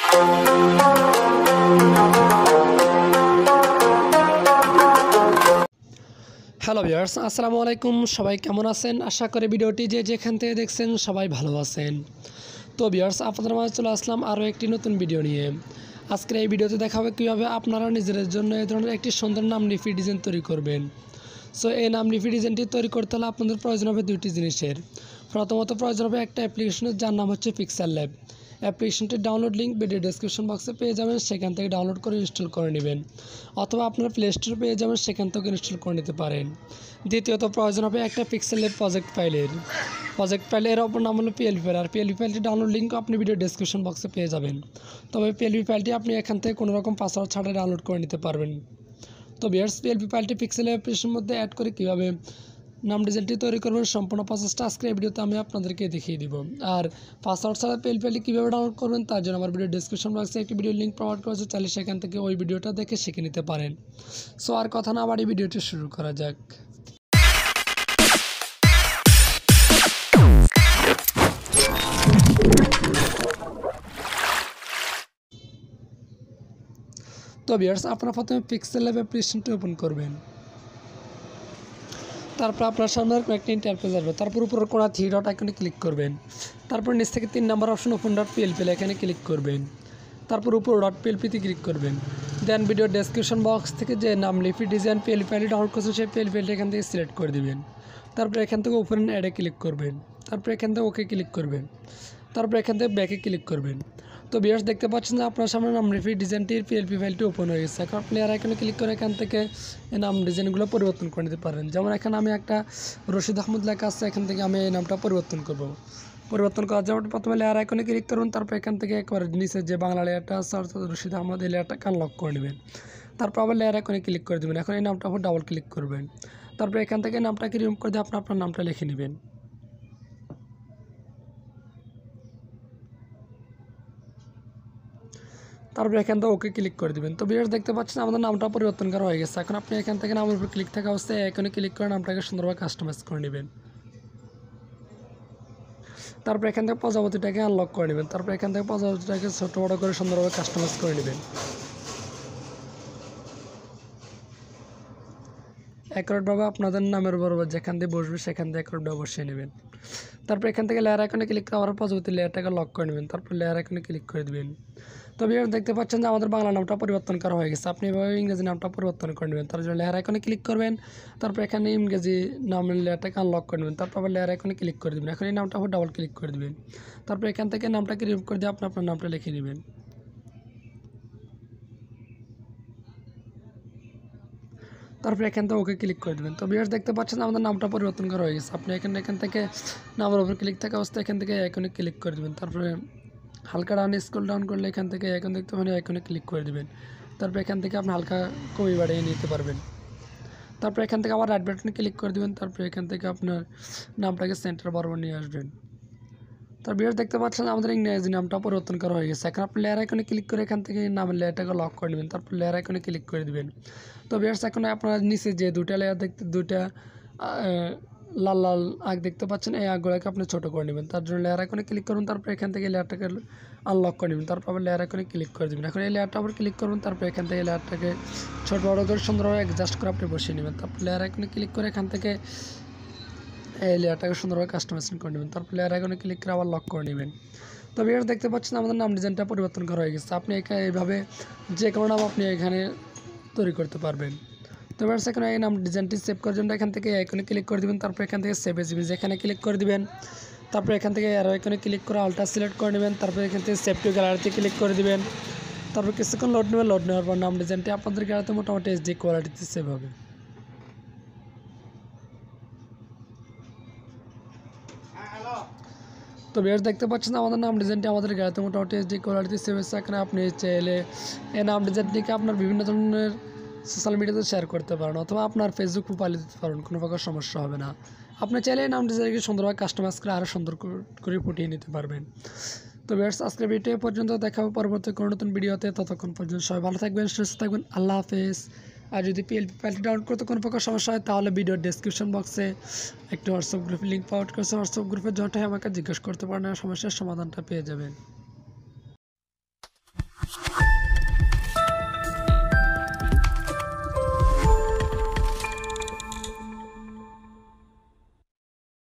Hello viewers, আসসালামু আলাইকুম। সবাই কেমন আছেন? আশা করি ভিডিওটি যেখান থেকে দেখছেন সবাই ভালো আছেন। তো ভিউয়ার্স, আপনাদের মাঝে চলে আসলাম আরও একটি নতুন ভিডিও নিয়ে। আজকের এই ভিডিওতে দেখাবে কীভাবে আপনারা নিজেদের জন্য এই ধরনের একটি সুন্দর নাম লিপি ডিজাইন তৈরি করবেন। সো এই নাম লিপি ডিজাইনটি তৈরি করতে হলে আপনাদের প্রয়োজন হবে দুইটি জিনিসের। প্রথমত প্রয়োজন হবে একটা অ্যাপ্লিকেশনের, যার নাম হচ্ছে পিক্সেল ল্যাব। অ্যাপ্লিকেশনটির ডাউনলোড লিঙ্ক ভিডিও ডেসক্রিপশন বক্সে পেয়ে যাবেন, সেখান থেকে ডাউনলোড করে ইনস্টল করে নেবেন, অথবা আপনারা প্লে স্টোরে পেয়ে যাবেন, সেখান থেকে ইনস্টল করে নিতে পারেন। দ্বিতীয়ত প্রয়োজন হবে একটা পিক্সেল ল্যাব প্রজেক্ট ফাইলের অপর নাম হলো পিএলপি ফাইল। আর পিএলপি ফাইলটি ডাউনলোড লিঙ্ক আপনি ভিডিও ডেসক্রিপশন বক্সে পেয়ে যাবেন। তবে পিএলপি ফাইলটি আপনি এখান থেকে কোনো রকম পাসওয়ার্ড ছাড়াই ডাউনলোড করে নিতে পারবেন। তো ভিউয়ার্স, পিএলপি ফাইলটি পিক্সেল অ্যাপ্লিকেশনের মধ্যে অ্যাড করে কীভাবে নাম ডিজাইনটি তৈরি করবেন সম্পূর্ণ প্রসেসটা আজকের এই ভিডিওতে আমি আপনাদেরকে দেখিয়ে দিব। আর পাসওয়ার্ড ছাড়া পিএলপি ফাইলটি কীভাবে ডাউনলোড করবেন তার জন্য আমার ভিডিও ডেসক্রিপশন বক্সে একটি ভিডিও লিঙ্ক প্রোভাইড করেছে, চাইলে সেখান থেকে ওই ভিডিওটা দেখে শিখে নিতে পারেন। সো আর কথা না বাড়িয়ে ভিডিওটি শুরু করা যাক। তো ভিউয়ার্স, আপনারা প্রথমে পিক্সেল ল্যাব অ্যাপ্লিকেশনটি ওপেন করবেন। তারপর আপনার সামনে একটা ইন্টারফেস আসবে। তারপর উপর কোণা 3 ডট আইকনে ক্লিক করবেন। তারপর নিচ থেকে 3 নম্বর অপশন ওপেন ডট পিএলপি এখানে ক্লিক করবেন। তারপর উপর ডট পিএলপিতে ক্লিক করবেন। দেন ভিডিও ডেসক্রিপশন বক্স থেকে যে নাম লিপি ডিজাইন পিএলপি ফাইলটি ডাউনলোড করছেন সেই পিএলপি ফাইলটি এখান থেকে সিলেক্ট করে দিবেন। তারপর এখান থেকে ওপেন অ্যাডে ক্লিক করবেন। তারপর এখান থেকে ওকে ক্লিক করবেন। তারপর এখান থেকে ব্যাকে ক্লিক করবেন। তো ভিউয়ার্স, দেখতে পাচ্ছেন যে আপনার সামনে নাম লিপি ডিজাইনটির পিএলপি ফাইলটি ওপেন হয়ে গেছে। এখন আপনি আর এখানে ক্লিক করে এখান থেকে এই নাম ডিজাইনগুলো পরিবর্তন করে নিতে পারেন। যেমন এখানে আমি একটা রশিদ আহমদ লেখা আছে, এখান থেকে আমি এই নামটা পরিবর্তন করব। পরিবর্তন করার জন্য প্রথমে লেয়ার আইকনে ক্লিক করুন। তারপর এখান থেকে একবার নিচে যে বাংলা লেয়ারটা আছে অর্থাৎ রশিদ আহমদ, এই লেয়ারটাকে আনলক করে নেবেন। তারপর আবার লেয়ার আইকনে ক্লিক করে দেবেন। এখন এই নামটার উপর ডাবল ক্লিক করবেন। তারপর এখান থেকে নামটাকে রিমুভ করে দিয়ে আপনার নামটা লিখে নেবেন। তারপর এখান থেকে ওকে ক্লিক করে দেবেন। তো ভিউয়ার্স, দেখতে পাচ্ছেন আমাদের নামটা পরিবর্তন করা হয়ে গেছে। এখন আপনি এখান থেকে নামের উপর ক্লিক থাকা অবস্থায় এখানে ক্লিক করে নামটাকে সুন্দরভাবে কাস্টমাইজ করে নেবেন। তারপর এখান থেকে প্রজাপতিটাকে আনলক করে নেবেন। তারপর এখান থেকে প্রজাপতিটাকে ছোটো বড়ো করে সুন্দরভাবে কাস্টমাইজ করে নেবেন। অ্যাকুরেটভাবে আপনাদের নামের বরাবর যেখান দিয়ে বসবে সেখান দিয়ে অ্যাকুরেটভাবে বসিয়ে নেবেন। তারপর এখান থেকে লেয়ার আইকনে ক্লিক করে আবার প্রজাপতি লেয়ারটাকে লক করে নেবেন। তারপর লেয়ার আইকনে ক্লিক করে দেবেন। তো ভিউয়ার্স, দেখতে পাচ্ছেন যে আমাদের বাংলা নামটা পরিবর্তন করা হয়ে গেছে। আপনি এভাবে ইংরেজি নামটা পরিবর্তন করে নেবেন। তার জন্য লেয়ার আইকনে ক্লিক করবেন। তারপর এখানে ইংরেজি নামের লেয়ারটাকে আনলক করে নেবেন। তারপর আবার লেয়ার আইকনে ক্লিক করে দেবেন। এখন এই নামটা আবার ডাবল ক্লিক করে দেবেন। তারপর এখান থেকে নামটাকে রিমুভ করে দিয়ে আপনার নামটা লিখে নেবেন। তারপর এখান থেকে ওকে ক্লিক করে দেবেন। তো ভিউয়ার্স, দেখতে পাচ্ছেন আমাদের নামটা পরিবর্তন করা হয়ে গেছে। আপনি এখান থেকে নামের উপর ক্লিক থাকা অবস্থায় এখান থেকে আইকনে ক্লিক করে দেবেন। তারপরে হালকা ডাউন স্ক্রল ডাউন করলে এখান থেকে আইকন দেখতে পাবেন, আইকনে ক্লিক করে দেবেন। তারপর এখান থেকে আপনি হালকা কমে বাড়িয়ে নিতে পারবেন। তারপর এখান থেকে আবার রাইট বাটনে ক্লিক করে দেবেন। তারপর এখান থেকে আপনার নামটাকে সেন্টার বরাবর নিয়ে আসবেন। তার ভিউয়ার্স, দেখতে পাচ্ছেন আমাদের ইংরেজি নামটা পরিবর্তন করা হয়ে গেছে। এখন আপনি লেয়ার আইকনে ক্লিক করে এখান থেকে নামের লেয়ারটাকে লক করে নেবেন। তারপর লেয়ার আইকনে ক্লিক করে দেবেন। তো ভিউয়ার্স, এখন আপনারা নিচে যে দুইটা লেয়ার দুইটা লাল লাল আগ দেখতে পাচ্ছেন, এই আগগুলোকে আপনি ছোটো করে নেবেন। তার জন্য লেয়ার আইকনে ক্লিক করুন। তারপর এখান থেকে লেয়ারটাকে আনলক করে নেবেন। তারপর আবার লেয়ার আইকনে ক্লিক করে দেবেন। এখন এই লেয়ারটা আবার ক্লিক করুন। তারপর এখান থেকে লেয়ারটাকে ছোটো বড়ো করে সুন্দরভাবে অ্যাডজাস্ট করে আপনি বসিয়ে নেবেন। তারপর লেয়ার আইকনে ক্লিক করে এখান থেকে এই লেয়ারটাকে সুন্দরভাবে কাস্টমাইজেশন করে নেবেন। তারপর লেয়ার আইকনে ক্লিক করে আবার লক করে নেবেন। তো ভিউয়ার্স, দেখতে পাচ্ছেন আমাদের নাম ডিজাইনটা পরিবর্তন করা হয়ে গেছে। আপনি এইভাবে যে কোনো নাম আপনি এখানে তৈরি করতে পারবেন। তো ভিউয়ার্স, এখানে এই নাম ডিজাইনটি সেভ করার জন্য এখান থেকে আইকনে ক্লিক করে দেবেন। তারপর এখান থেকে সেভ এজ ইমেজ এখানে ক্লিক করে দেবেন। তারপর এখান থেকে অ্যারো আইকনে ক্লিক করে আলটা সিলেক্ট করে নেবেন। তারপর এখান থেকে সেভ টু গ্যালারিতে ক্লিক করে দেবেন। তারপর কিছুক্ষণ লোড নেবেন। লোড নেওয়ার পর নাম ডিজাইনটি আপনাদের গ্যালারিতে মোটামুটি এইচডি কোয়ালিটিতে সেভ হবে। তো ভিউয়ার্স, দেখতে পাচ্ছেন আমাদের নাম ডিজাইনটি আমাদের গ্যালারিতে মোটামুটি এইচডি কোয়ালিটিতে সেভ হয়েছে। এখানে আপনি চাইলে এই নাম ডিজাইনটিকে আপনার বিভিন্ন ধরনের সোশ্যাল মিডিয়াতে শেয়ার করতে পারেন, অথবা আপনার ফেসবুক প্রোফাইলে দিতে পারেন, কোনো প্রকার সমস্যা হবে না। আপনি চাইলে এই নাম ডিজাইনকে সুন্দরভাবে কাস্টমাইজ করে আরও সুন্দর করে ফুটিয়ে নিতে পারবেন। তো ভিউয়ার্স, আজকের ভিডিও পর্যন্ত দেখা হবে পরবর্তী কোনো নতুন ভিডিওতে। ততক্ষণ পর্যন্ত সবাই ভালো থাকবেন, সুস্থ থাকবেন। আল্লাহ হাফেজ। আর যদি পিএলপি ফাইলটি ডাউনলোড করতে কোনো প্রকার সমস্যা হয় তাহলে ভিডিওর ডেসক্রিপশন বক্সে একটি হোয়াটসঅ্যাপ গ্রুপের লিঙ্ক পাওয়া করছে। হোয়াটসঅ্যাপ গ্রুপে জয়েন্ট হয়ে আমাকে জিজ্ঞেস করতে পারেন, সমস্যার সমাধানটা পেয়ে যাবেন।